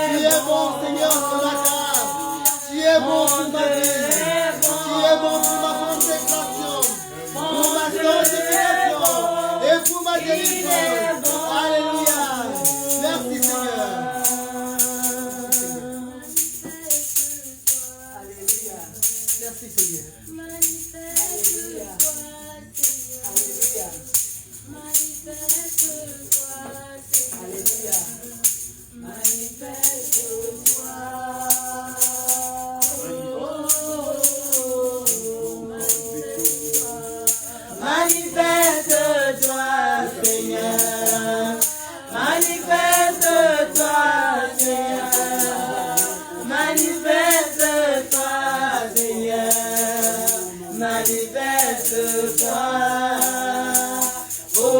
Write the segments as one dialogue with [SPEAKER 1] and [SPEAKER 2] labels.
[SPEAKER 1] Tu es bon, Seigneur, ce matin. Tu es bon pour ma vie. protection et pour ma délivrance. Alléluia. Merci Seigneur. Alléluia. Merci Seigneur. Alléluia. Alléluia. Alléluia. Manifeste-toi. Manifeste-toi, Seigneur. Manifeste-toi, Seigneur. Manifeste-toi, Seigneur. Manifeste-toi. Oh,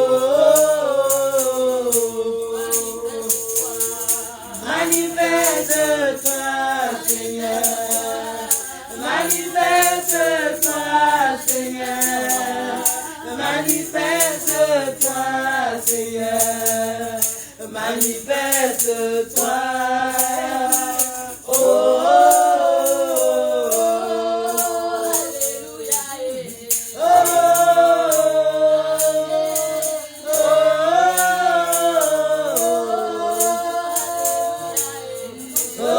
[SPEAKER 1] manifeste-toi, Seigneur. Manifeste-toi, Seigneur. Manifeste-toi, Seigneur. Manifeste-toi. Oh, oh, oh, alléluia. Oh,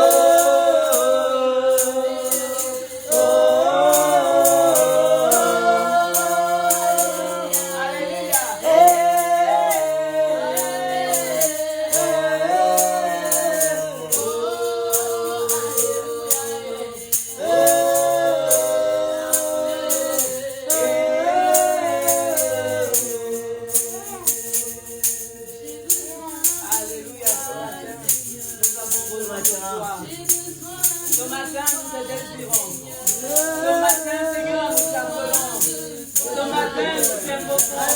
[SPEAKER 1] ce matin, nous te désirons. Ce matin, Seigneur, nous t'appelons. Ce matin, nous t'invoquons.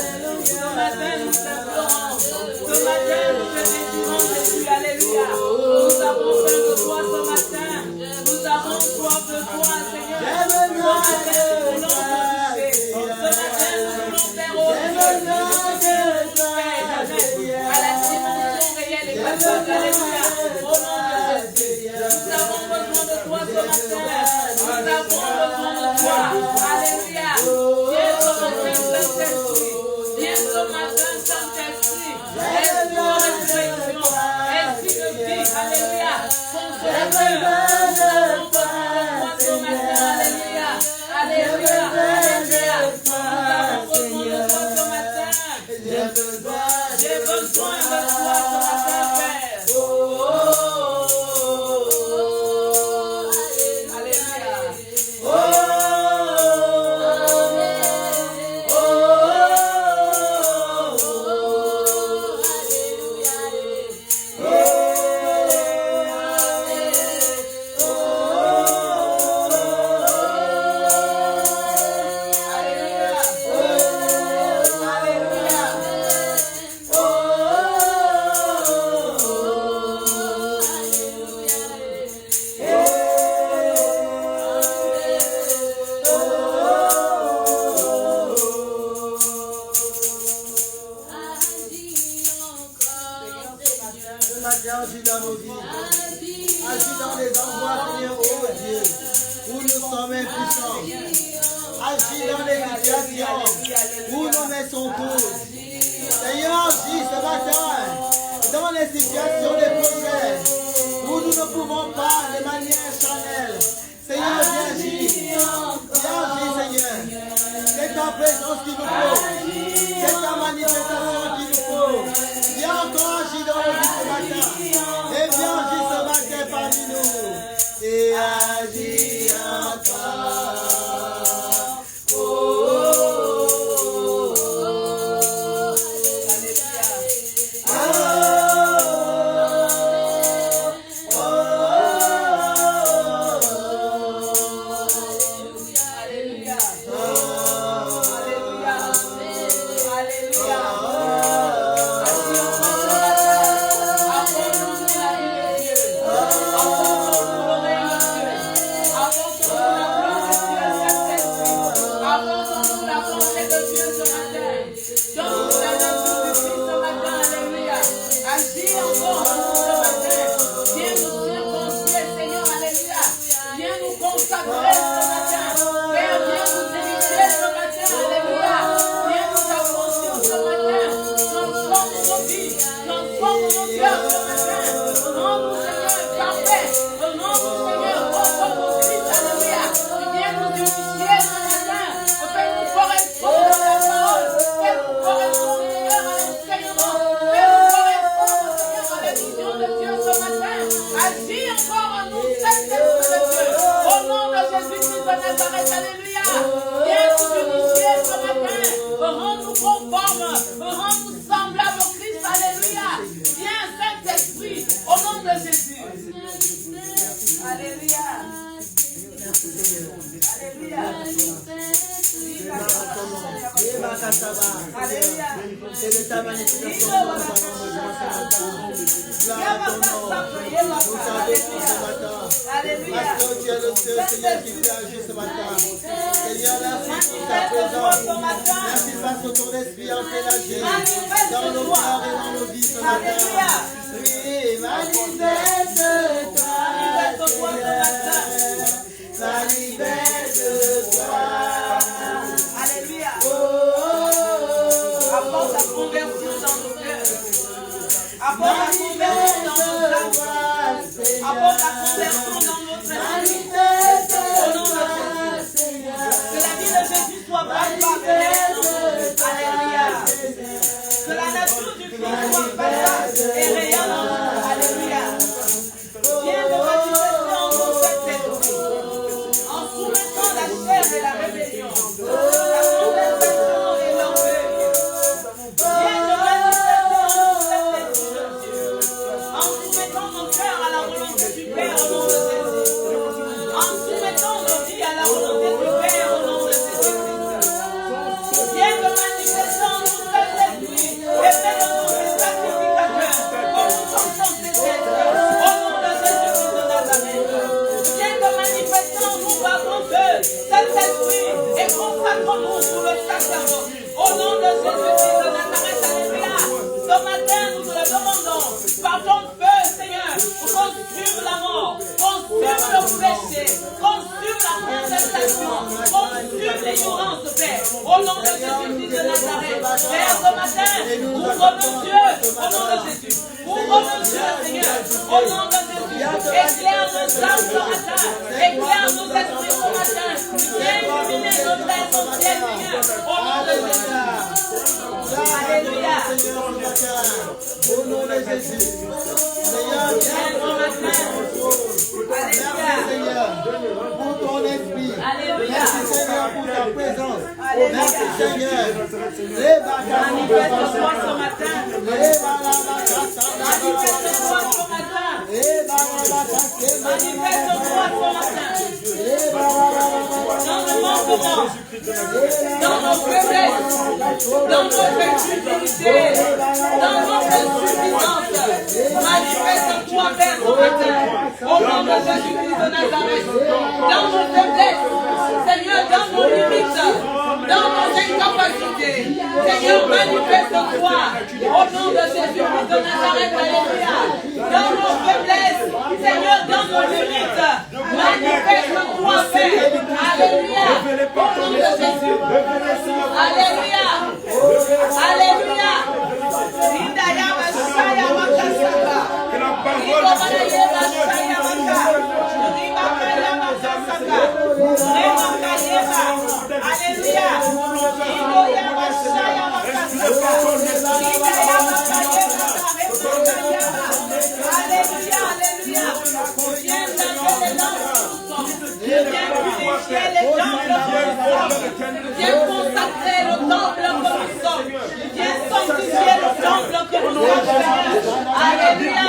[SPEAKER 1] Ce matin, nous t'implorons. Ce matin, nous te désirons, Jésus. Alléluia. Nous avons besoin de toi ce matin. Nous avons soif de toi, Seigneur. Ce matin, nous voulons te toucher. Ce matin, nous voulons faire à la dimension réelle et patente. Alléluia. Au nom de Jésus. Nous avons besoin de toi ce matin. Nous avons besoin de toi. Alléluia. Viens ce matin, Saint-Esprit. Viens ce matin, Saint-Esprit. Esprit de résurrection. Esprit de vie. Alléluia. Consolateur. Nous avons besoin de toi ce matin. Alléluia. Alléluia. Alléluia. Nous avons besoin de toi ce matin. J'ai besoin de toi ce matin, Père. Oh, oh, oh. Alléluia. Oh, oh, oh. Agis dans nos vies, agis dans les endroits, Seigneur, oh Dieu, où nous sommes impuissants. Agis dans les situations où nous mettons cause. Seigneur, agis ce matin dans les situations, les projets où nous ne pouvons pas de manière charnelle. Seigneur, viens agir, Seigneur. C'est ta présence qu'il nous faut, c'est ta manifestation qu'il nous faut. Viens encore agir dans nos vies ce matin. Et viens agir ce matin parmi nous. Et agis encore. Oh, oh, oh, oh. Alléluia. Oh, oh, oh, oh. Alléluia. Alléluia. Alléluia. Apporte-nous la vie de Dieu. Apporte-nous l'oreille de Dieu. Apporte-nous la gloire
[SPEAKER 2] de Nazareth, alléluia. Viens nous purifier ce matin. Rends-nous conformes. Rends-nous semblables au Christ, alléluia. Viens, Saint-Esprit, au nom de Jésus. Alléluia. Alléluia. Alléluia.
[SPEAKER 1] C'est de ta manifestation.
[SPEAKER 2] Alléluia.
[SPEAKER 1] Parce que tu es le seul Seigneur qui peut agir ce matin. Seigneur, merci pour ta présence. Merci parce que ton esprit a fait l'agir dans nos cœurs et dans nos vies ce matin. Oui, manifeste-toi, manifeste-toi.
[SPEAKER 2] Alléluia. Apporte la conversion dans nos cœurs. Apporte la conversion dans nos âmes. Apporte la conversion dans notre esprit. Au nom de Jésus. Que la vie de Jésus soit palpable. Alléluia. Que la nature du Christ soit palpable et rayonnante. Alléluia. Viens de manifester en nous cet esprit. En soumettant la chair et la rébellion. La conversation et l'orgueil. Viens de manifester en nous cet esprit de Dieu. En soumettant nos cœurs à la volonté du Père au nom de Jésus. En soumettant nos vies à la volonté du Père au nom de Jésus-Christ. Viens de manifester en nous cet esprit et fais de nous des sacrificateurs comme nous sommes censés être au nom de Jésus-Christ de Nazareth. Viens de manifester en nous par ton Dieu cet esprit et consacre-nous sous le sacerdoce au nom de Jésus-Christ de Nazareth. Alléluia. Ce matin nous te le demandons par ton feu, Seigneur, consume la mort, consume le péché, consume la contestation, consume l'ignorance, Père, au nom de Jésus-Christ de Nazareth. Père, ce matin, ouvre nos yeux au nom de Jésus. Ouvre nos yeux, Seigneur, au nom de Jésus. Éclaire nos âmes ce matin, éclaire nos esprits ce matin. Viens illuminer notre être entier, Seigneur, au nom de Jésus. Alléluia.
[SPEAKER 1] Au nom de Jésus. Seigneur, viens ce matin. Merci Seigneur pour ton esprit. Merci Seigneur pour ta présence. Merci Seigneur.
[SPEAKER 2] Manifeste-toi ce matin. Manifeste-toi ce matin. Manifeste-toi ce matin. Dans nos manquements, dans nos faiblesses, dans notre stupidité, dans notre insuffisance. Manifeste-toi, Père, ce matin. Au nom de Jésus-Christ de Nazareth. Dans nos faiblesses, Seigneur, dans nos limites, dans nos incapacités. Seigneur, manifeste-toi. Au nom de Jésus-Christ de Nazareth. Alléluia. Dans nos faiblesses, Seigneur, dans nos limites. Manifeste-toi, Père. Alléluia. Au nom de Jésus. Alléluia. Alléluia.
[SPEAKER 3] Que la parole
[SPEAKER 2] Viens consacrer le temple que nous sommes. Viens sanctifier le temple que nous sommes. Alléluia.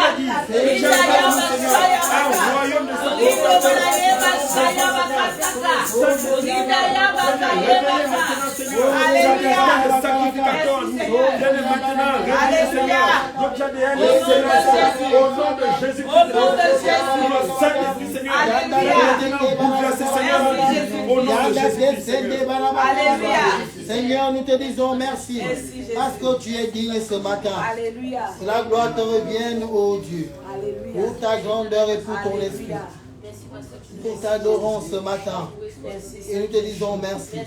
[SPEAKER 1] Seigneur, nous te disons merci parce que tu es digne ce matin.
[SPEAKER 2] Alléluia.
[SPEAKER 1] Que la gloire te revienne, ô Dieu, pour ta grandeur et pour ton esprit. Nous t'adorons ce matin et nous te disons merci.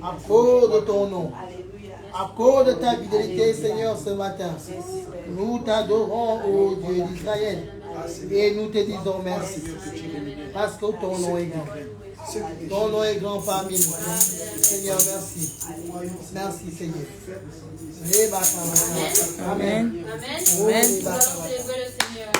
[SPEAKER 1] À cause de ton nom, à cause de ta fidélité, Seigneur, ce matin, nous t'adorons, ô Dieu d'Israël, et nous te disons merci. Parce que ton nom est grand. Ton nom est grand parmi nous. Seigneur, merci. Merci, Seigneur. Amen.
[SPEAKER 4] Amen. Amen. Nous allons célébrer le Seigneur.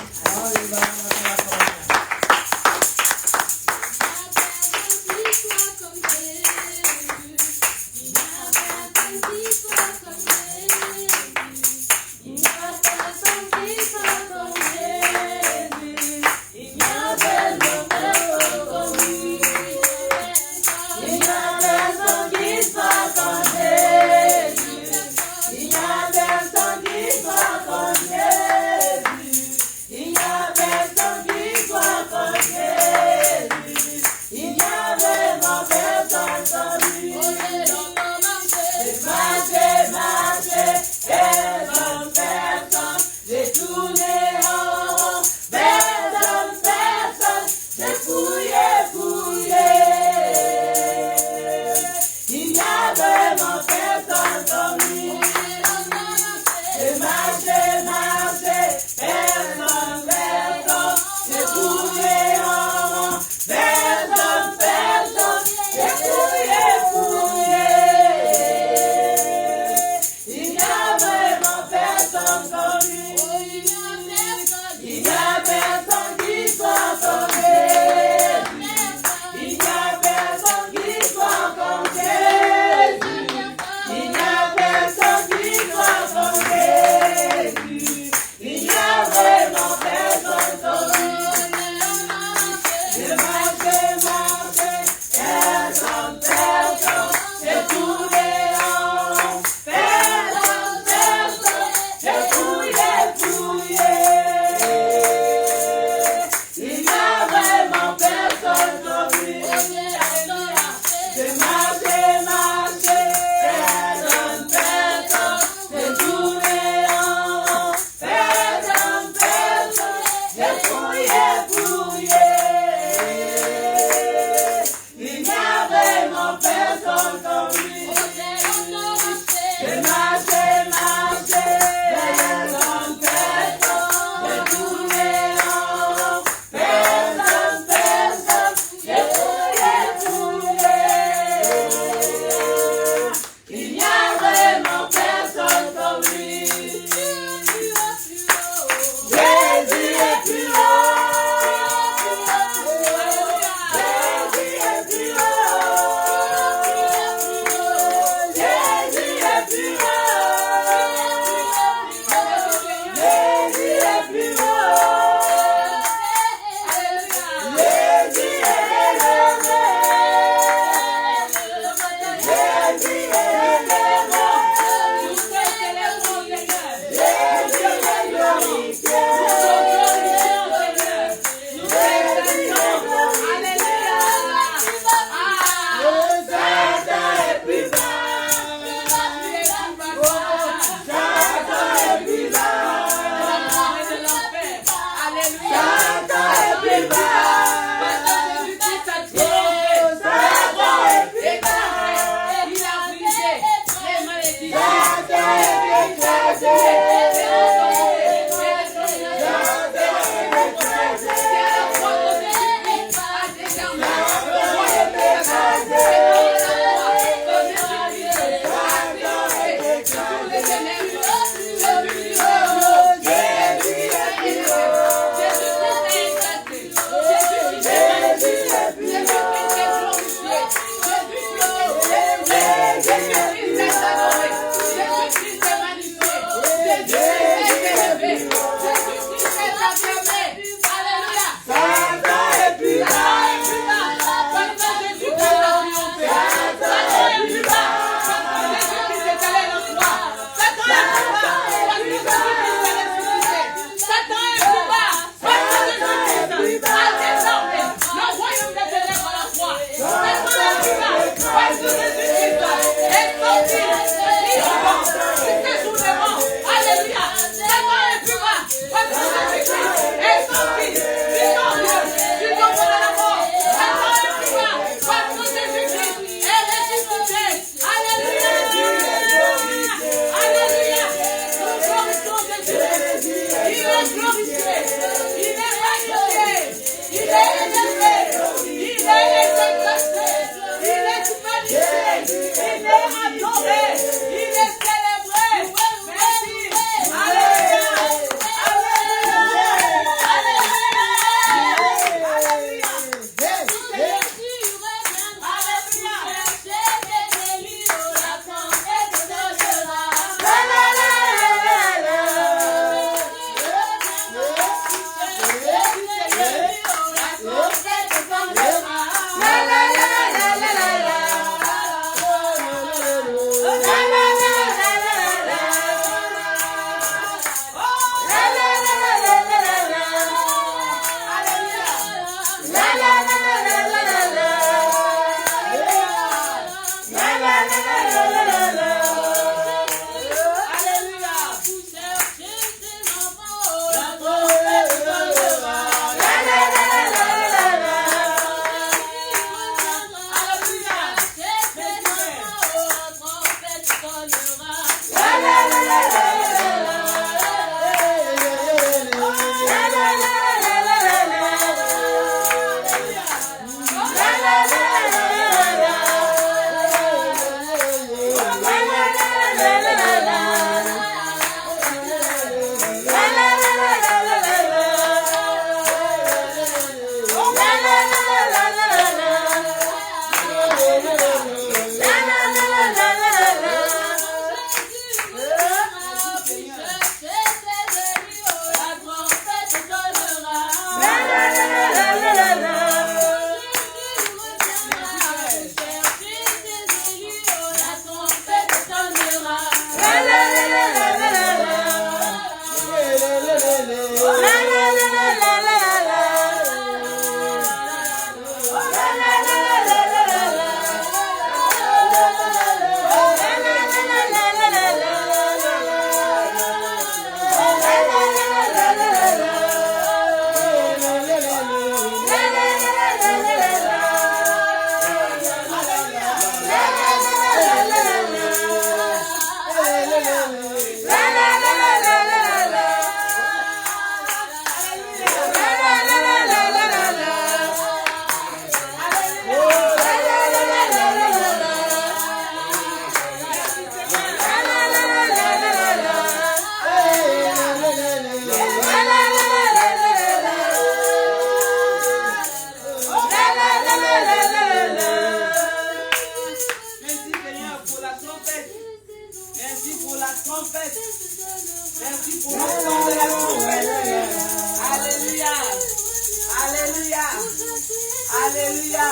[SPEAKER 2] Alléluia.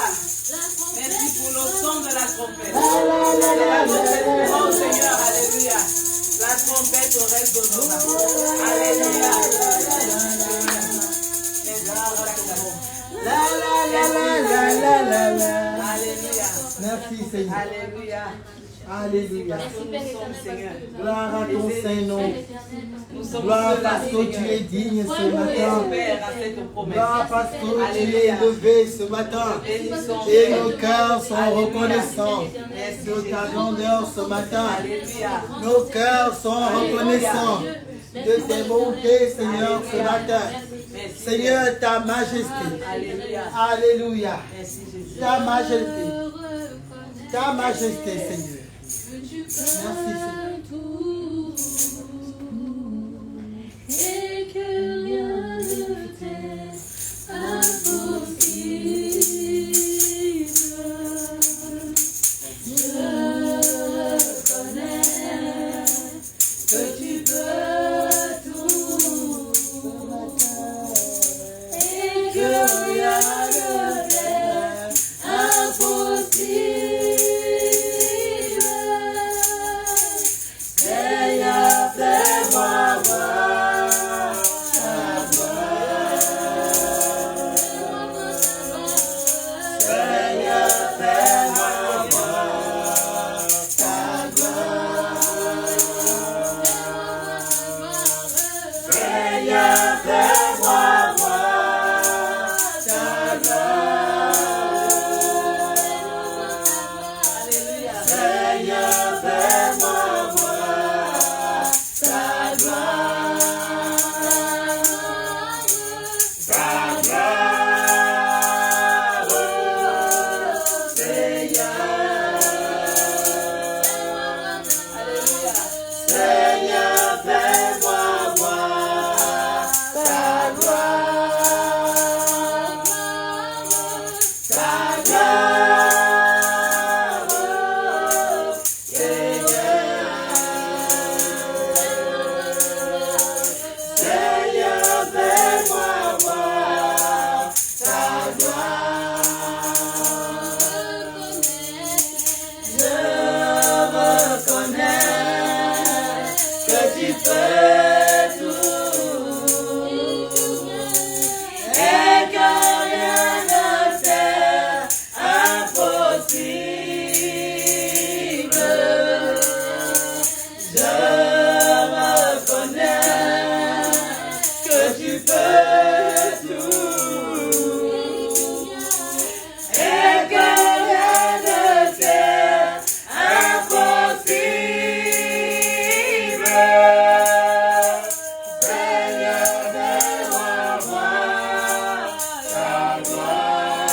[SPEAKER 2] Merci pour le son de la trompette. C'est la notre espérance, Seigneur. Alléluia. La trompette résonnera. Alléluia. Alléluia.
[SPEAKER 1] Merci Seigneur.
[SPEAKER 2] Alléluia.
[SPEAKER 1] Alléluia.
[SPEAKER 2] Seigneur.
[SPEAKER 1] Gloire à ton Saint-Nom.
[SPEAKER 2] Nous sommes
[SPEAKER 1] Gloire
[SPEAKER 2] ceux-là,
[SPEAKER 1] parce que tu
[SPEAKER 2] Seigneur.
[SPEAKER 1] es digne ce
[SPEAKER 2] Nous
[SPEAKER 1] matin.
[SPEAKER 2] espérons à cette promesse.
[SPEAKER 1] Gloire parce que tu es
[SPEAKER 2] Alléluia.
[SPEAKER 1] élevé ce matin.
[SPEAKER 2] Bénissons.
[SPEAKER 1] Et nos cœurs sont
[SPEAKER 2] Alléluia.
[SPEAKER 1] reconnaissants
[SPEAKER 2] Merci,
[SPEAKER 1] de ta
[SPEAKER 2] Jésus.
[SPEAKER 1] grandeur ce matin.
[SPEAKER 2] Alléluia.
[SPEAKER 1] Nos cœurs sont reconnaissants de tes bontés, Seigneur, ce matin.
[SPEAKER 2] Merci.
[SPEAKER 1] Seigneur, ta majesté.
[SPEAKER 2] Alléluia.
[SPEAKER 1] Alléluia.
[SPEAKER 2] Merci, Jésus.
[SPEAKER 1] Ta majesté. Ta majesté, Seigneur. Merci, Seigneur.
[SPEAKER 4] Et que rien ne t'est impossible. Je reconnais que tu peux tout. Et que rien ne t'est impossible. Seigneur, fais-moi voir ta gloire. Seigneur, fais-moi voir ta gloire. Seigneur, fais-moi voir ta gloire. Seigneur, fais-moi voir ta gloire. Ta gloire, Seigneur. Seigneur, fais-moi voir ta gloire. Ta gloire, Seigneur, fais-moi voir ta gloire. Je reconnais que tu peux tout et que rien ne t'est impossible. Je reconnais que tu peux tout et que rien ne t'est impossible. Seigneur, fais-moi voir ta gloire.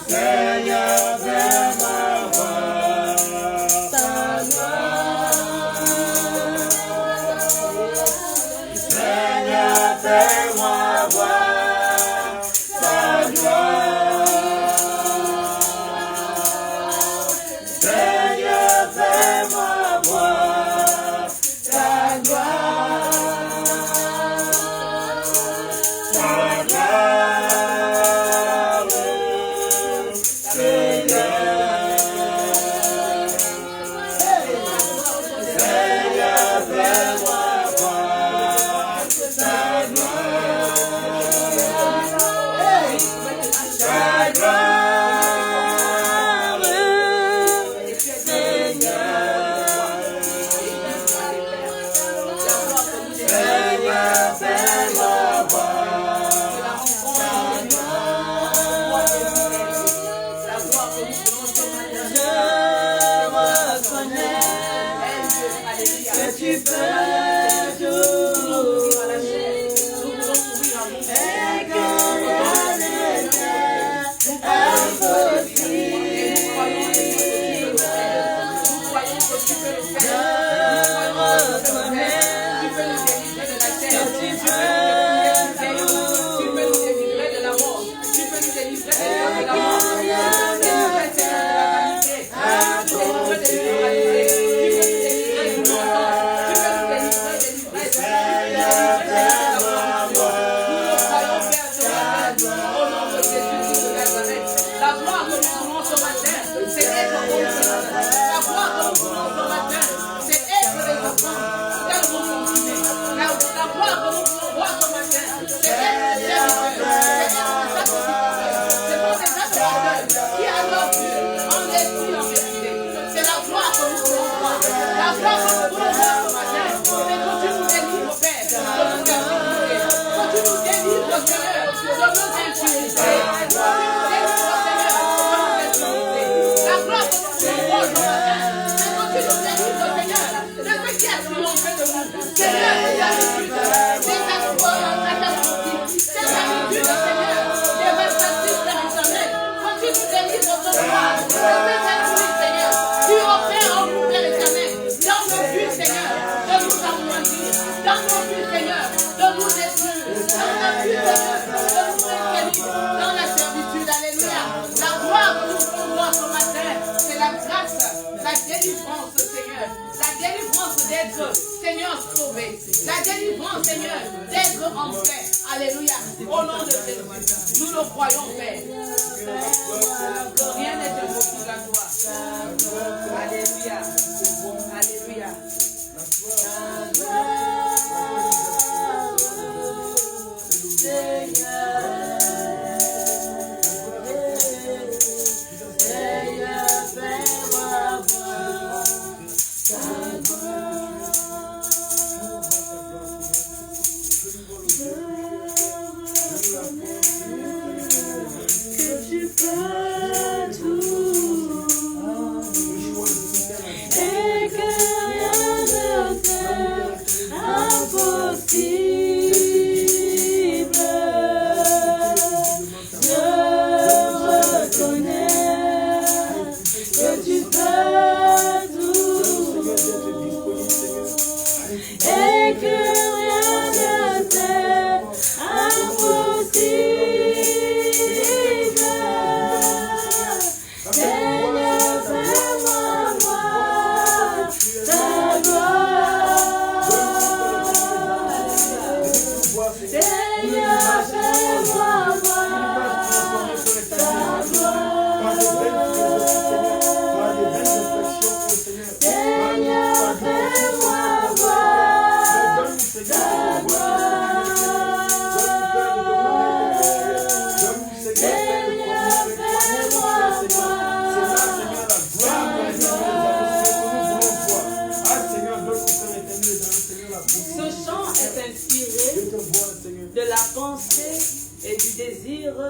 [SPEAKER 4] Seigneur, fais-moi voir ta gloire. Seigneur, fais-moi voir ta gloire. Seigneur, fais-moi voir ta gloire. Ta gloire, Seigneur, fais-moi voir ta gloire. Ta gloire, Seigneur, fais-moi voir ta gloire. Je reconnais que tu peux tout et que rien n'est impossible. Je reconnais que tu peux tout.
[SPEAKER 2] Seigneur, sauvé. La délivrance, Seigneur, d'être en paix. Alléluia. Au nom de Jésus, nous le croyons, Père. Que rien n'est impossible à toi. Alléluia. Alléluia.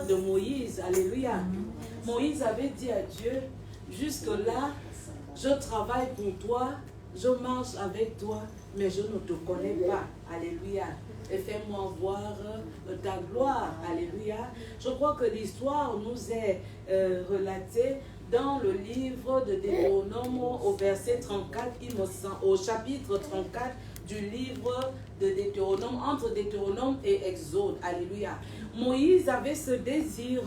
[SPEAKER 2] De Moïse, alléluia. Moïse avait dit à Dieu, jusque-là, je travaille pour toi, je marche avec toi, mais je ne te connais pas, alléluia. Et fais-moi voir ta gloire, alléluia. Je crois que l'histoire nous est relatée dans le livre de Deutéronome au verset 34, il me semble, au chapitre 34 du livre de Deutéronome, entre Deutéronome et Exode, alléluia. Moïse avait ce désir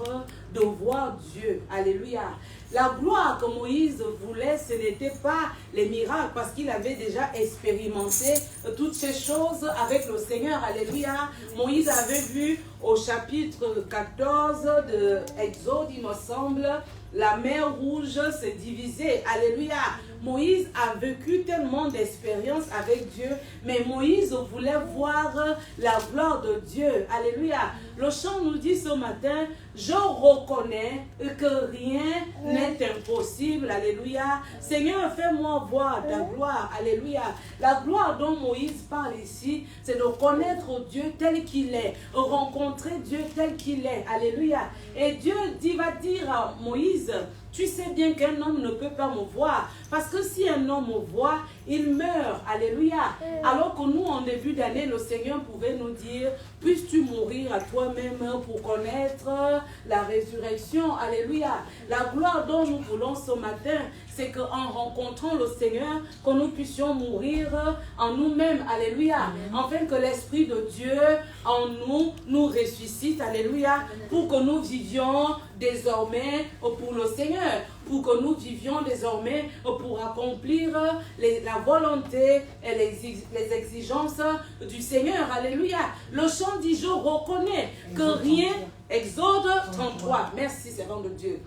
[SPEAKER 2] de voir Dieu, alléluia. La gloire que Moïse voulait, ce n'était pas les miracles, parce qu'il avait déjà expérimenté toutes ces choses avec le Seigneur, alléluia. Moïse avait vu au chapitre 14 de Exode, il me semble, la mer rouge se diviser, alléluia. Moïse a vécu tellement d'expériences avec Dieu, mais Moïse voulait voir la gloire de Dieu, alléluia. Le chant nous dit ce matin, je reconnais que rien n'est impossible, alléluia. Seigneur, fais-moi voir ta gloire, alléluia. La gloire dont Moïse parle ici, c'est de connaître Dieu tel qu'il est, rencontrer Dieu tel qu'il est, alléluia. Et Dieu va dire à Moïse, tu sais bien qu'un homme ne peut pas me voir, parce que si un homme me voit, il meurt, alléluia. Alors que nous, en début d'année, le Seigneur pouvait nous dire, puisses-tu mourir à toi-même pour connaître la résurrection, alléluia. La gloire dont nous voulons ce matin, c'est qu'en rencontrant le Seigneur, que nous puissions mourir en nous-mêmes, alléluia. Afin que l'Esprit de Dieu en nous ressuscite, alléluia, pour que nous vivions désormais pour le Seigneur, pour que nous vivions désormais pour accomplir la volonté et les exigences du Seigneur, alléluia. Le chant dit, je reconnais que rien, Exode 33, merci, servant de Dieu.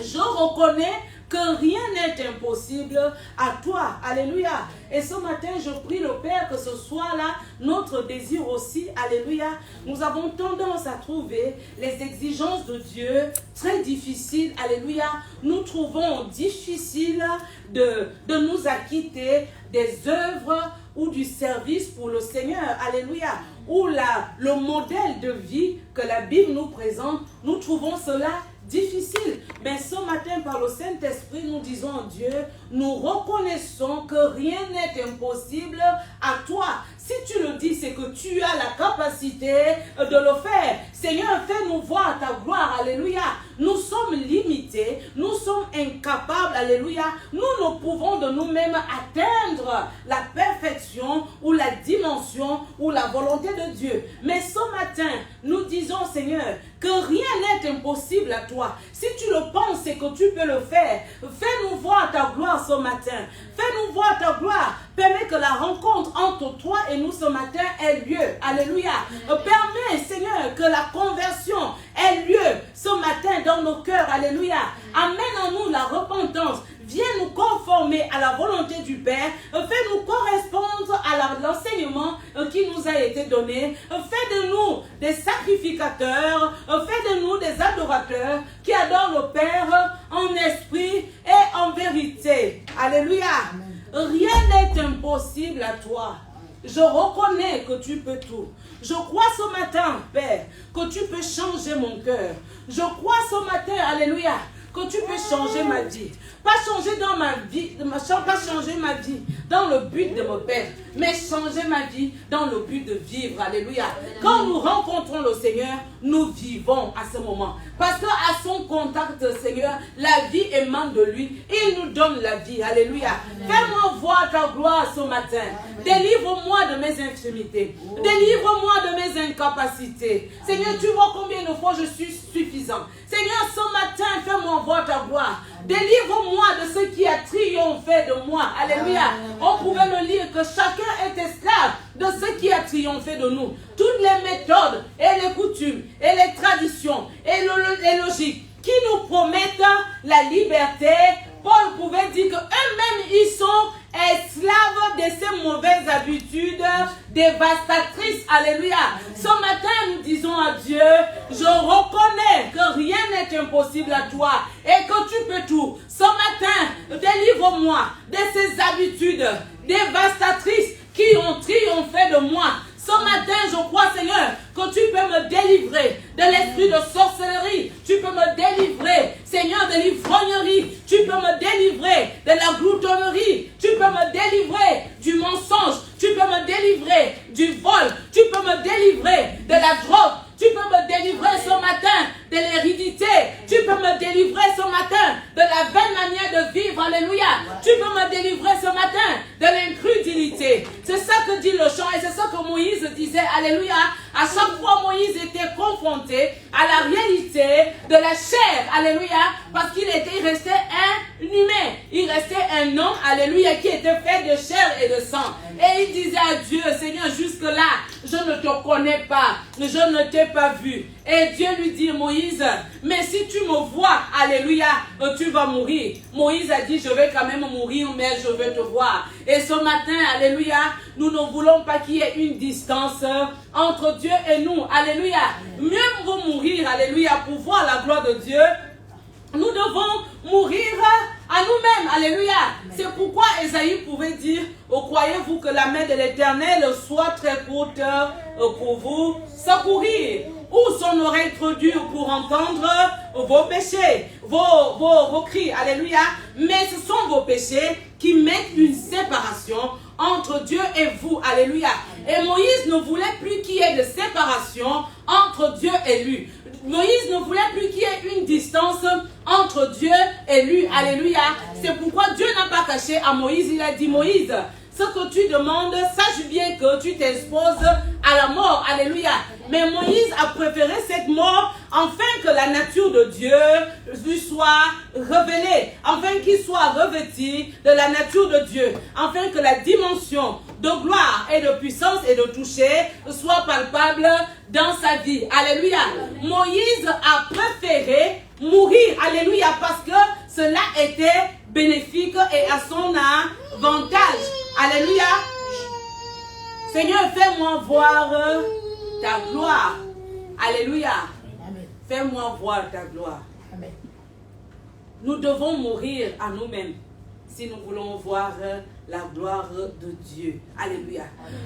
[SPEAKER 2] je reconnais que rien n'est impossible à toi. Alléluia. Et ce matin, je prie le Père que ce soit là notre désir aussi. Alléluia. Nous avons tendance à trouver les exigences de Dieu très difficiles. Alléluia. Nous trouvons difficile de nous acquitter des œuvres ou du service pour le Seigneur. Alléluia. Ou le modèle de vie que la Bible nous présente, nous trouvons cela difficile. Mais ce matin, par le Saint-Esprit, nous disons à Dieu, nous reconnaissons que rien n'est impossible à toi. Si tu le dis, c'est que tu as la capacité de le faire. Seigneur, fais-nous voir ta gloire. Alléluia. Nous sommes limités. Nous sommes incapables. Alléluia. Nous ne pouvons de nous-mêmes atteindre la perfection ou la dimension ou la volonté de Dieu. Mais ce matin, nous disons, Seigneur, que rien n'est impossible à toi. Si tu le penses, c'est que tu peux le faire. Fais-nous voir ta gloire ce matin. Fais-nous voir ta gloire. Permets que la rencontre entre toi et nous ce matin ait lieu. Alléluia. Permets, Seigneur, que la conversion ait lieu ce matin dans nos cœurs. Alléluia. Amène en nous la repentance. Viens nous conformer à la volonté du Père. Fais-nous correspondre à l'enseignement qui nous a été donné. Fais de nous des sacrificateurs. Fais de nous des adorateurs qui adorent le Père en esprit et en vérité. Alléluia. Rien n'est impossible à toi. Je reconnais que tu peux tout. Je crois ce matin, Père, que tu peux changer mon cœur. Je crois ce matin, alléluia, que tu peux changer ma vie. Pas changer dans ma vie, pas changer ma vie dans le but de me perdre, mais changer ma vie dans le but de vivre. Alléluia. Quand nous rencontrons le Seigneur, nous vivons à ce moment. Parce qu'à son contact, Seigneur, la vie émane de lui. Il nous donne la vie. Alléluia. Fais-moi voir ta gloire ce matin. Délivre-moi de mes infirmités. Délivre-moi de mes incapacités. Seigneur, tu vois combien de fois je suis suffisant. Seigneur, ce matin, fais-moi voir ta gloire. Délivre-moi de ce qui a triomphé de moi. Alléluia. On pouvait le lire que chacun est esclave de ce qui a triomphé de nous. Toutes les méthodes et les coutumes et les traditions et les logiques qui nous promettent la liberté, Paul pouvait dire qu'eux-mêmes ils sont esclaves de ces mauvaises habitudes dévastatrices. Alléluia. Ce matin, nous disons à Dieu, je reconnais que rien n'est impossible à toi et que tu peux tout. Ce matin, délivre-moi de ces habitudes dévastatrices qui ont triomphé de moi. Ce matin, je crois, Seigneur, que tu peux me délivrer de l'esprit de sorcellerie. Tu peux me délivrer, Seigneur, de l'ivrognerie. Tu peux me délivrer de la gloutonnerie. Tu peux me délivrer du mensonge. Tu peux me délivrer du vol. Tu peux me délivrer de la drogue. Tu peux me délivrer ce matin de l'hérédité. Tu peux me délivrer ce matin de la vaine manière de vivre. Alléluia. Tu peux me délivrer ce matin de l'incrédulité. C'est ça que dit le chant et c'est ça que Moïse disait. Alléluia. À chaque fois, Moïse était confronté à la réalité de la chair. Alléluia. Parce qu'il restait un humain. Il restait un homme. Alléluia. Qui était fait de chair et de sang. Et il disait à Dieu, Seigneur, jusque-là, je ne te connais pas. Je ne t'ai pas vu. Et Dieu lui dit, Moïse, mais si tu me vois, alléluia, tu vas mourir. Moïse a dit, je vais quand même mourir, mais je vais te voir. Et ce matin, alléluia, nous ne voulons pas qu'il y ait une distance entre Dieu et nous. Alléluia. Mieux vaut mourir, alléluia, pour voir la gloire de Dieu. Nous devons mourir à nous-mêmes. Alléluia. C'est pourquoi Ésaïe pouvait dire, croyez-vous que la main de l'Éternel soit très courte pour vous secourir? Ou son oreille trop dure pour entendre vos péchés, vos cris. Alléluia. Mais ce sont vos péchés qui mettent une séparation entre Dieu et vous. Alléluia. Et Moïse ne voulait plus qu'il y ait de séparation entre Dieu et lui. Moïse ne voulait plus qu'il y ait une distance entre Dieu et lui. Alléluia. C'est pourquoi Dieu n'a pas caché à Moïse. Il a dit, Moïse, ce que tu demandes, sache bien que tu t'exposes à la mort. Alléluia. Mais Moïse a préféré cette mort afin que la nature de Dieu lui soit révélée, afin qu'il soit revêtu de la nature de Dieu, afin que la dimension de gloire et de puissance et de toucher soit palpable dans sa vie. Alléluia. Moïse a préféré mourir. Alléluia, parce que cela était bénéfique et à son avantage. Alléluia. Seigneur, fais-moi voir ta gloire. Alléluia. Fais-moi voir ta gloire.
[SPEAKER 4] Amen.
[SPEAKER 2] Nous devons mourir à nous-mêmes si nous voulons voir la gloire de Dieu. Alléluia.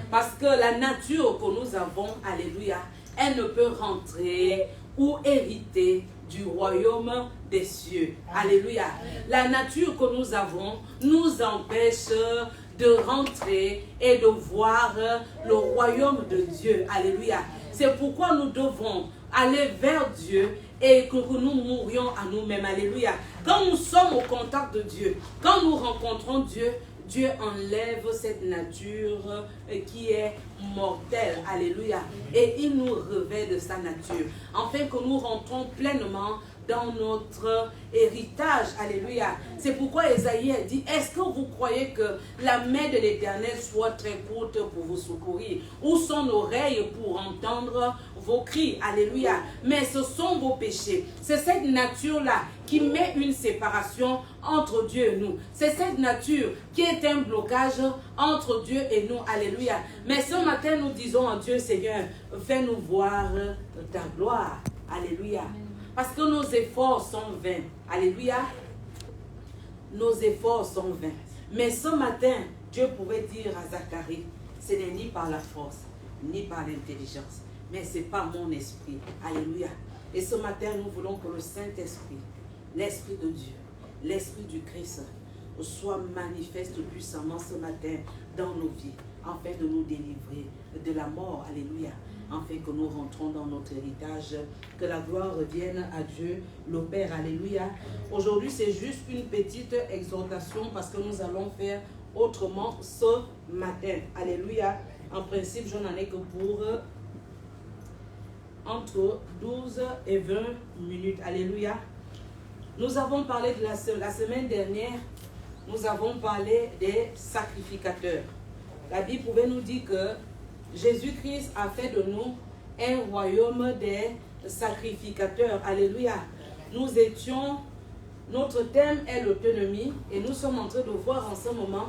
[SPEAKER 2] Parce que la nature que nous avons, alléluia, elle ne peut rentrer ou hériter du royaume des cieux. Alléluia. La nature que nous avons nous empêche de rentrer et de voir le royaume de Dieu. Alléluia. C'est pourquoi nous devons aller vers Dieu et que nous mourions à nous-mêmes. Alléluia. Quand nous sommes au contact de Dieu, quand nous rencontrons Dieu, Dieu enlève cette nature qui est mortelle. Alléluia. Et il nous revêt de sa nature, afin que nous rentrons pleinement dans notre héritage. Alléluia. C'est pourquoi Ésaïe a dit, est-ce que vous croyez que la main de l'Éternel soit très courte pour vous secourir, ou son oreille pour entendre vos cris? Alléluia. Mais ce sont vos péchés. C'est cette nature-là qui met une séparation entre Dieu et nous. C'est cette nature qui est un blocage entre Dieu et nous. Alléluia. Mais ce matin, nous disons à Dieu, Seigneur, fais-nous voir ta gloire. Alléluia. Parce que nos efforts sont vains. Alléluia. Nos efforts sont vains. Mais ce matin, Dieu pouvait dire à Zacharie, ce n'est ni par la force, ni par l'intelligence, mais c'est par mon esprit. Alléluia. Et ce matin, nous voulons que le Saint-Esprit, l'Esprit de Dieu, l'Esprit du Christ, soit manifeste puissamment ce matin dans nos vies, afin de nous délivrer de la mort. Alléluia. Afin que nous rentrons dans notre héritage, que la gloire revienne à Dieu, le Père. Alléluia. Aujourd'hui, c'est juste une petite exhortation parce que nous allons faire autrement ce matin. Alléluia. En principe, je n'en ai que pour entre 12 et 20 minutes. Alléluia. Nous avons parlé de la semaine dernière, nous avons parlé des sacrificateurs. La Bible pouvait nous dire que Jésus-Christ a fait de nous un royaume des sacrificateurs. Alléluia. Nous étions, notre thème est l'autonomie et nous sommes en train de voir en ce moment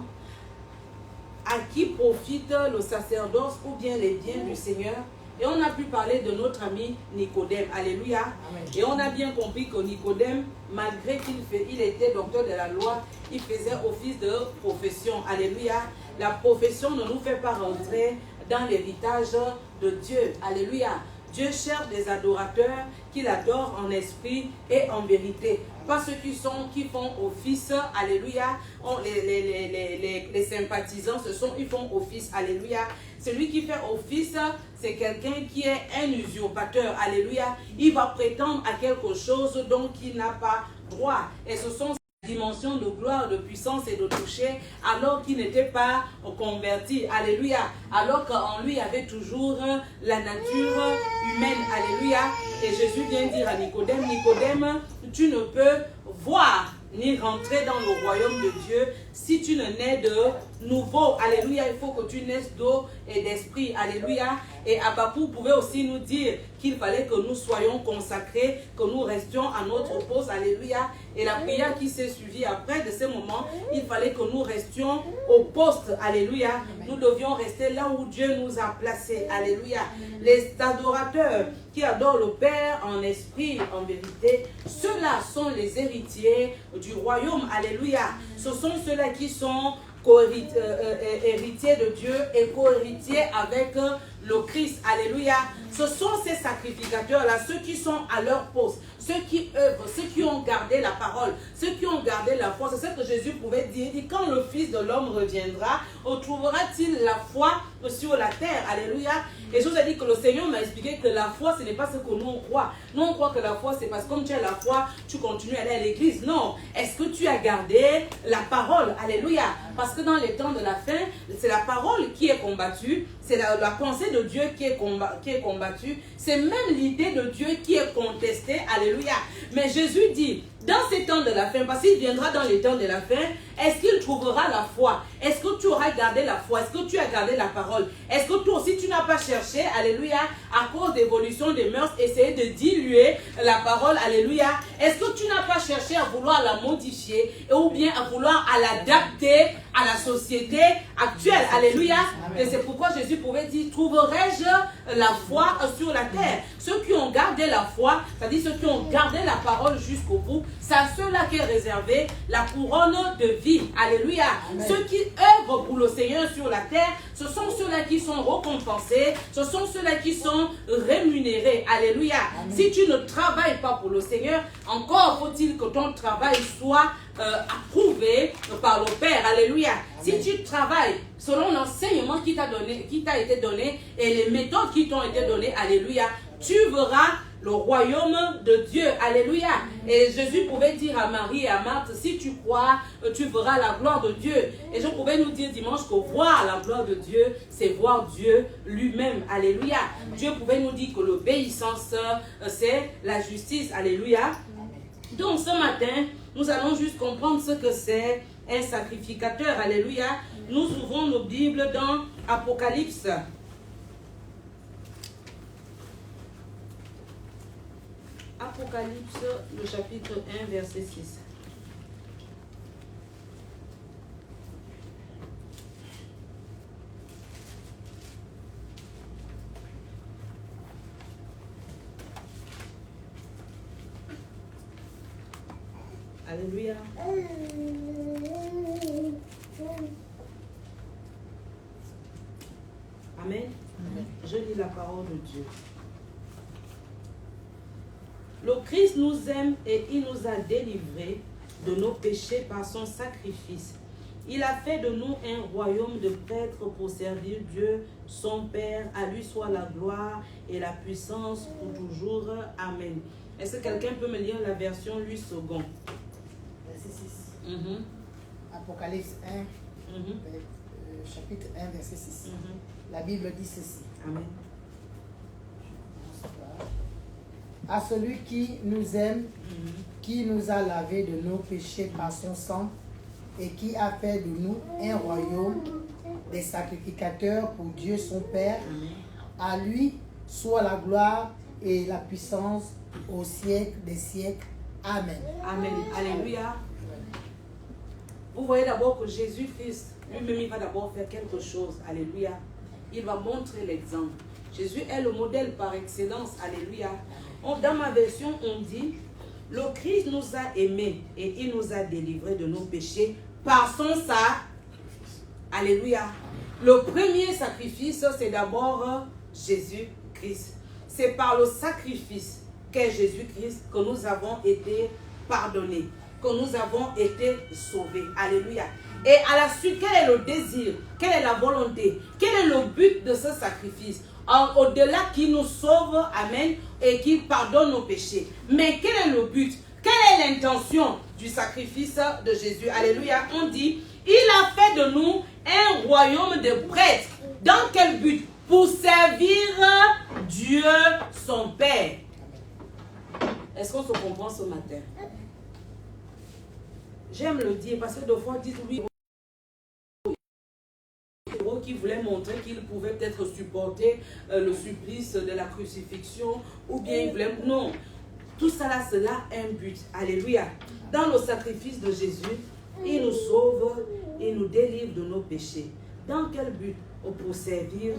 [SPEAKER 2] à qui profite le sacerdoce ou bien les biens du Seigneur. Et on a pu parler de notre ami Nicodème. Alléluia. Amen. Et on a bien compris que Nicodème, malgré qu'il était docteur de la loi, il faisait office de profession. Alléluia. La profession ne nous fait pas rentrer dans l'héritage de Dieu. Alléluia. Dieu cherche des adorateurs qu'il adore en esprit et en vérité. Pas ceux qui font office, alléluia, les sympathisants, ils font office, alléluia. Celui qui fait office, c'est quelqu'un qui est un usurpateur, alléluia. Il va prétendre à quelque chose dont il n'a pas droit. Et ce sont dimension de gloire, de puissance et de toucher, alors qu'il n'était pas converti, alléluia, alors qu'en lui il y avait toujours la nature humaine, alléluia. Et Jésus vient dire à Nicodème, Nicodème, tu ne peux voir ni rentrer dans le royaume de Dieu si tu ne nais de nouveau, alléluia. Il faut que tu naisses d'eau et d'esprit, alléluia. Et Habakkuk pouvait aussi nous dire qu'il fallait que nous soyons consacrés, que nous restions à notre poste, alléluia. Et la prière qui s'est suivie après de ce moment, il fallait que nous restions au poste, alléluia. Nous devions rester là où Dieu nous a placés, alléluia. Les adorateurs qui adorent le Père en esprit, en vérité, ceux-là sont les héritiers du royaume, alléluia. Ce sont ceux-là qui sont héritiers de Dieu et co-héritiers avec le Christ, alléluia. Ce sont ces sacrificateurs-là, ceux qui sont à leur poste, ceux qui œuvrent, ceux qui ont gardé la parole, ceux qui ont gardé la foi. C'est ce que Jésus pouvait dire. Il dit, quand le Fils de l'homme reviendra, trouvera-t-il la foi sur la terre, alléluia. Et je vous ai dit que le Seigneur m'a expliqué que la foi, ce n'est pas ce que nous on croit. Nous on croit que la foi, c'est parce que comme tu as la foi, tu continues à aller à l'église. Non. Est-ce que tu as gardé la parole, alléluia. Parce que dans les temps de la fin, c'est la parole qui est combattue, c'est la pensée de Dieu qui est combattue, c'est même l'idée de Dieu qui est contestée, alléluia. Mais Jésus dit, dans ces temps de la fin, parce qu'il viendra dans les temps de la fin, est-ce qu'il trouvera la foi? Est-ce que tu auras gardé la foi? Est-ce que tu as gardé la parole? Est-ce que toi aussi tu n'as pas cherché, alléluia, à cause d'évolution des mœurs, essayer de diluer la parole, alléluia? Est-ce que tu n'as pas cherché à vouloir la modifier ou bien à vouloir à l'adapter à la société actuelle, alléluia? Et c'est pourquoi Jésus pouvait dire, trouverai-je la foi sur la terre? Ceux qui ont gardé la foi, c'est-à-dire ceux qui ont gardé la parole jusqu'au bout, c'est à ceux-là qui est réservé la couronne de vie, alléluia. Amen. Ceux qui œuvrent pour le Seigneur sur la terre, ce sont ceux-là qui sont récompensés, ce sont ceux-là qui sont rémunérés, alléluia. Amen. Si tu ne travailles pas pour le Seigneur, encore faut-il que ton travail soit approuvé par le Père, alléluia. Amen. Si tu travailles selon l'enseignement qui t'a été donné et les méthodes qui t'ont été données, alléluia, tu verras le royaume de Dieu, alléluia. Et Jésus pouvait dire à Marie et à Marthe, si tu crois, tu verras la gloire de Dieu. Et je pouvais nous dire dimanche que voir la gloire de Dieu, c'est voir Dieu lui-même, alléluia. Dieu pouvait nous dire que l'obéissance, c'est la justice, alléluia. Donc ce matin, nous allons juste comprendre ce que c'est un sacrificateur, alléluia. Nous ouvrons nos Bibles dans Apocalypse. Apocalypse, le chapitre 1, verset 6. Alléluia. Amen. Je lis la parole de Dieu. Le Christ nous aime et il nous a délivrés de nos péchés par son sacrifice. Il a fait de nous un royaume de prêtres pour servir Dieu, son Père. À lui soit la gloire et la puissance pour toujours. Amen. Est-ce que quelqu'un peut me lire la version 8 secondes?
[SPEAKER 4] Verset 6. Apocalypse 1, chapitre 1, verset 6. La Bible dit ceci.
[SPEAKER 2] Amen.
[SPEAKER 4] À celui qui nous aime, qui nous a lavé de nos péchés par son sang et qui a fait de nous un royaume des sacrificateurs pour Dieu son Père. Amen. À lui soit la gloire et la puissance au siècle des siècles. Amen.
[SPEAKER 2] Amen. Alléluia. Vous voyez d'abord que Jésus-Christ, lui-même, il va d'abord faire quelque chose. Alléluia. Il va montrer l'exemple. Jésus est le modèle par excellence. Alléluia. Dans ma version, on dit, le Christ nous a aimés et il nous a délivrés de nos péchés par son sang. Alléluia. Le premier sacrifice, c'est d'abord Jésus-Christ. C'est par le sacrifice qu'est Jésus-Christ que nous avons été pardonnés, que nous avons été sauvés. Alléluia. Et à la suite, quel est le désir? Quelle est la volonté? Quel est le but de ce sacrifice? Au-delà qui nous sauve, amen, et qui pardonne nos péchés. Mais quel est le but? Quelle est l'intention du sacrifice de Jésus? Alléluia. On dit, il a fait de nous un royaume de prêtres. Dans quel but? Pour servir Dieu, son Père. Est-ce qu'on se comprend ce matin? J'aime le dire parce que des fois, dites oui. Qui voulait montrer qu'il pouvait peut-être supporter le supplice de la crucifixion, ou bien il voulait... Non, tout ça là, cela a un but. Alléluia. Dans le sacrifice de Jésus, il nous sauve et nous délivre de nos péchés. Dans quel but? Pour servir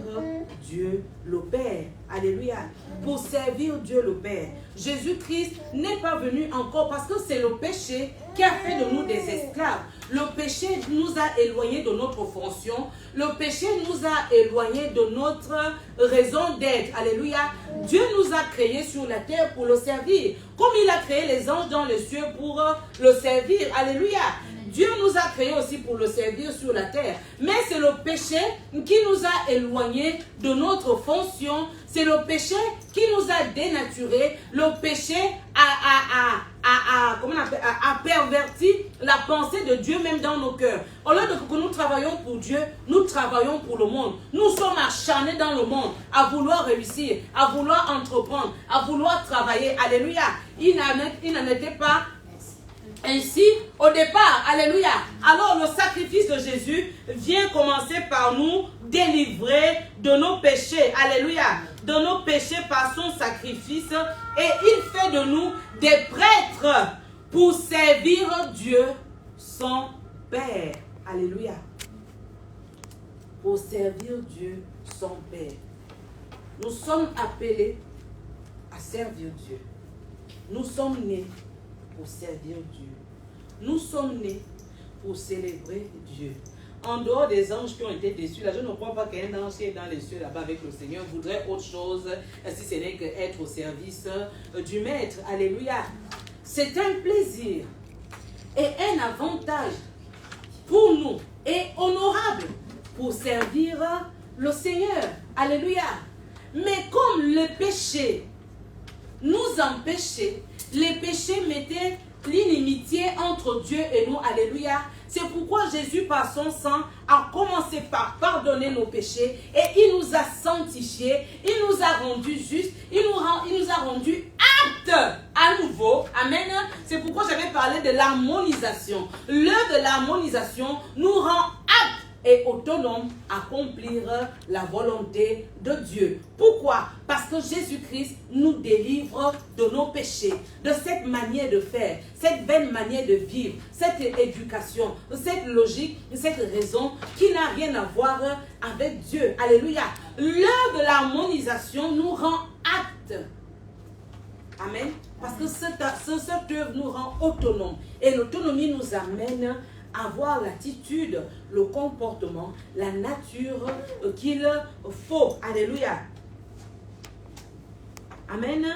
[SPEAKER 2] Dieu le Père. Alléluia. Pour servir Dieu le Père. Jésus-Christ n'est pas venu encore parce que c'est le péché qui a fait de nous des esclaves. Le péché nous a éloignés de notre fonction. Le péché nous a éloignés de notre raison d'être. Alléluia. Dieu nous a créés sur la terre pour le servir. Comme il a créé les anges dans les cieux pour le servir. Alléluia. Dieu nous a créés aussi pour le servir sur la terre. Mais c'est le péché qui nous a éloignés de notre fonction. C'est le péché qui nous a dénaturés. Le péché a perverti la pensée de Dieu même dans nos cœurs. Au lieu de que nous travaillons pour Dieu, nous travaillons pour le monde. Nous sommes acharnés dans le monde à vouloir réussir, à vouloir entreprendre, à vouloir travailler. Alléluia. Il n'en était pas Ainsi, au départ, alléluia, alors le sacrifice de Jésus vient commencer par nous délivrer de nos péchés, alléluia, de nos péchés par son sacrifice, et il fait de nous des prêtres pour servir Dieu, son Père, alléluia, pour servir Dieu, son Père. Nous sommes appelés à servir Dieu. Nous sommes nés pour servir Dieu. Nous sommes nés pour célébrer Dieu. En dehors des anges qui ont été déçus, là, je ne crois pas qu'un ange qui est dans les cieux là-bas avec le Seigneur voudrait autre chose si ce n'est qu'être au service du Maître. Alléluia. C'est un plaisir et un avantage pour nous et honorable pour servir le Seigneur. Alléluia. Mais comme le péché nous empêchait, les péchés mettaient l'inimitié entre Dieu et nous. Alléluia. C'est pourquoi Jésus, par son sang, a commencé par pardonner nos péchés et il nous a sanctifiés, il nous a rendus justes, il nous a rendus aptes à nouveau. Amen. C'est pourquoi j'avais parlé de l'harmonisation. L'œuvre de l'harmonisation nous rend aptes et autonome à accomplir la volonté de Dieu. Pourquoi? Parce que Jésus-Christ nous délivre de nos péchés, de cette manière de faire, cette belle manière de vivre, cette éducation, cette logique, cette raison qui n'a rien à voir avec Dieu. Alléluia. L'heure de l'harmonisation nous rend aptes. Amen. Parce que cette œuvre nous rend autonomes. Et l'autonomie nous amène avoir l'attitude, le comportement, la nature qu'il faut. Alléluia. Amen.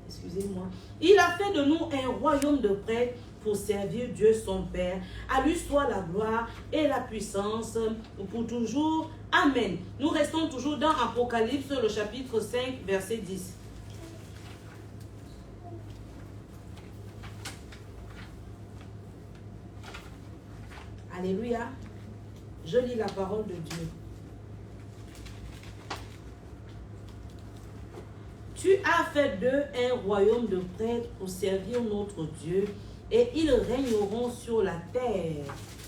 [SPEAKER 2] Excusez-moi. Il a fait de nous un royaume de prêtres pour servir Dieu son Père. À lui soit la gloire et la puissance pour toujours. Amen. Nous restons toujours dans Apocalypse, le chapitre 5, verset 10. Alléluia. Je lis la parole de Dieu. Tu as fait d'eux un royaume de prêtres pour servir notre Dieu et ils régneront sur la terre.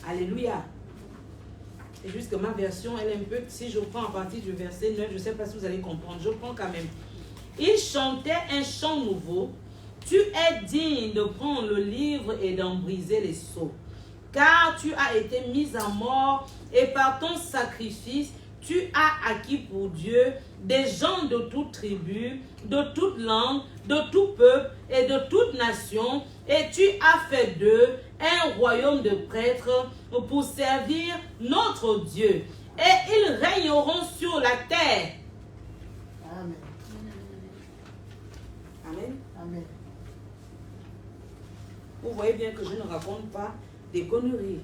[SPEAKER 2] Alléluia. C'est juste que ma version, elle est un peu, si je prends à partir du verset 9, je ne sais pas si vous allez comprendre, je prends quand même. Ils chantaient un chant nouveau. Tu es digne de prendre le livre et d'en briser les sceaux. Car tu as été mis à mort et par ton sacrifice, tu as acquis pour Dieu des gens de toute tribu, de toute langue, de tout peuple et de toute nation. Et tu as fait d'eux un royaume de prêtres pour servir notre Dieu. Et ils régneront sur la terre.
[SPEAKER 4] Amen.
[SPEAKER 2] Amen.
[SPEAKER 4] Amen.
[SPEAKER 2] Vous voyez bien que je ne raconte pas des conneries.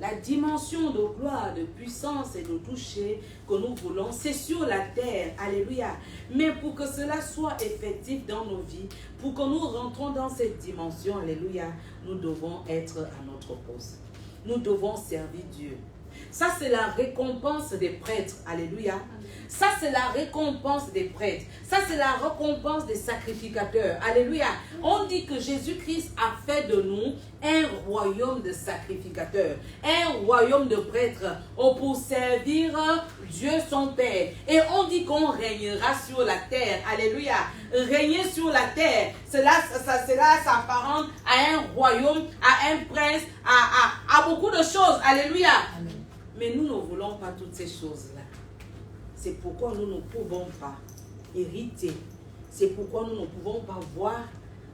[SPEAKER 2] La dimension de gloire, de puissance et de toucher que nous voulons, c'est sur la terre. Alléluia. Mais pour que cela soit effectif dans nos vies, pour que nous rentrons dans cette dimension, alléluia, nous devons être à notre poste. Nous devons servir Dieu. Ça, c'est la récompense des prêtres. Alléluia. Ça, c'est la récompense des prêtres. Ça, c'est la récompense des sacrificateurs. Alléluia. On dit que Jésus-Christ a fait de nous un royaume de sacrificateurs, un royaume de prêtres pour servir Dieu son Père. Et on dit qu'on régnera sur la terre. Alléluia. Régner sur la terre, cela s'apparente à un royaume, à un prince, à beaucoup de choses. Alléluia.
[SPEAKER 4] Amen.
[SPEAKER 2] Mais nous ne voulons pas toutes ces choses-là. C'est pourquoi nous ne pouvons pas hériter. C'est pourquoi nous ne pouvons pas voir.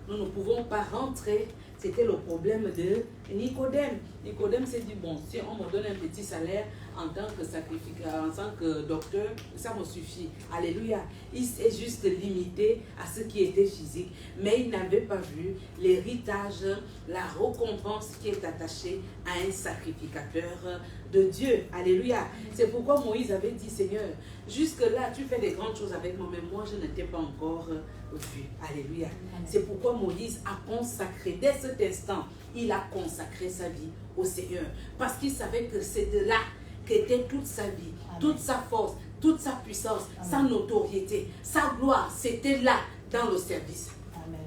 [SPEAKER 2] Nous ne pouvons pas rentrer. C'était le problème de Nicodème. Nicodème s'est dit, bon, si on me donne un petit salaire en tant que sacrificateur, en tant que docteur, ça me suffit. Alléluia. Il s'est juste limité à ce qui était physique. Mais il n'avait pas vu l'héritage, la récompense qui est attachée à un sacrificateur de Dieu. Alléluia. C'est pourquoi Moïse avait dit, Seigneur, jusque-là, tu fais des grandes choses avec moi, mais moi, je ne t'ai pas encore vu. Alléluia. C'est pourquoi Moïse a consacré, dès cet instant, il a consacré sa vie au Seigneur. Parce qu'il savait que c'est de là qu'était toute sa vie, toute sa force, toute sa puissance, sa notoriété, sa gloire. C'était là, dans le service.
[SPEAKER 4] Amen.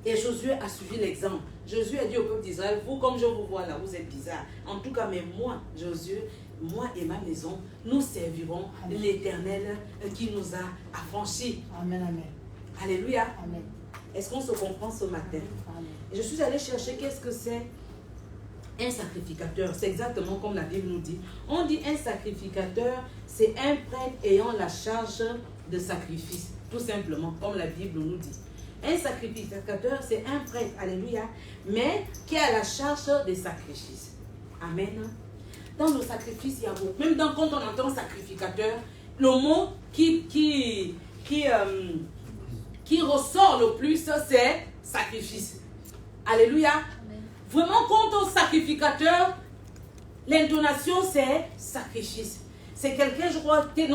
[SPEAKER 2] Et Josué a suivi l'exemple. Josué a dit au peuple d'Israël, vous comme je vous vois là, vous êtes bizarres. En tout cas, mais moi, Josué, moi et ma maison, nous servirons l'Éternel qui nous a affranchis.
[SPEAKER 4] Amen. Amen.
[SPEAKER 2] Alléluia.
[SPEAKER 4] Amen.
[SPEAKER 2] Est-ce qu'on se comprend ce matin?
[SPEAKER 4] Amen.
[SPEAKER 2] Et je suis allée chercher qu'est-ce que c'est un sacrificateur. C'est exactement comme la Bible nous dit. On dit un sacrificateur, c'est un prêtre ayant la charge de sacrifice. Tout simplement, comme la Bible nous dit. Un sacrificateur, c'est un prêtre, alléluia, mais qui a la charge des sacrifices. Amen. Dans le sacrifice, il y a beaucoup. Même quand on entend sacrificateur, le mot qui ressort le plus, c'est sacrifice. Alléluia. Amen. Vraiment, quant au sacrificateur, l'intonation, c'est sacrifice. C'est quelqu'un, je crois, qui est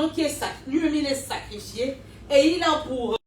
[SPEAKER 2] lui-même, il est sacrifié et il a pour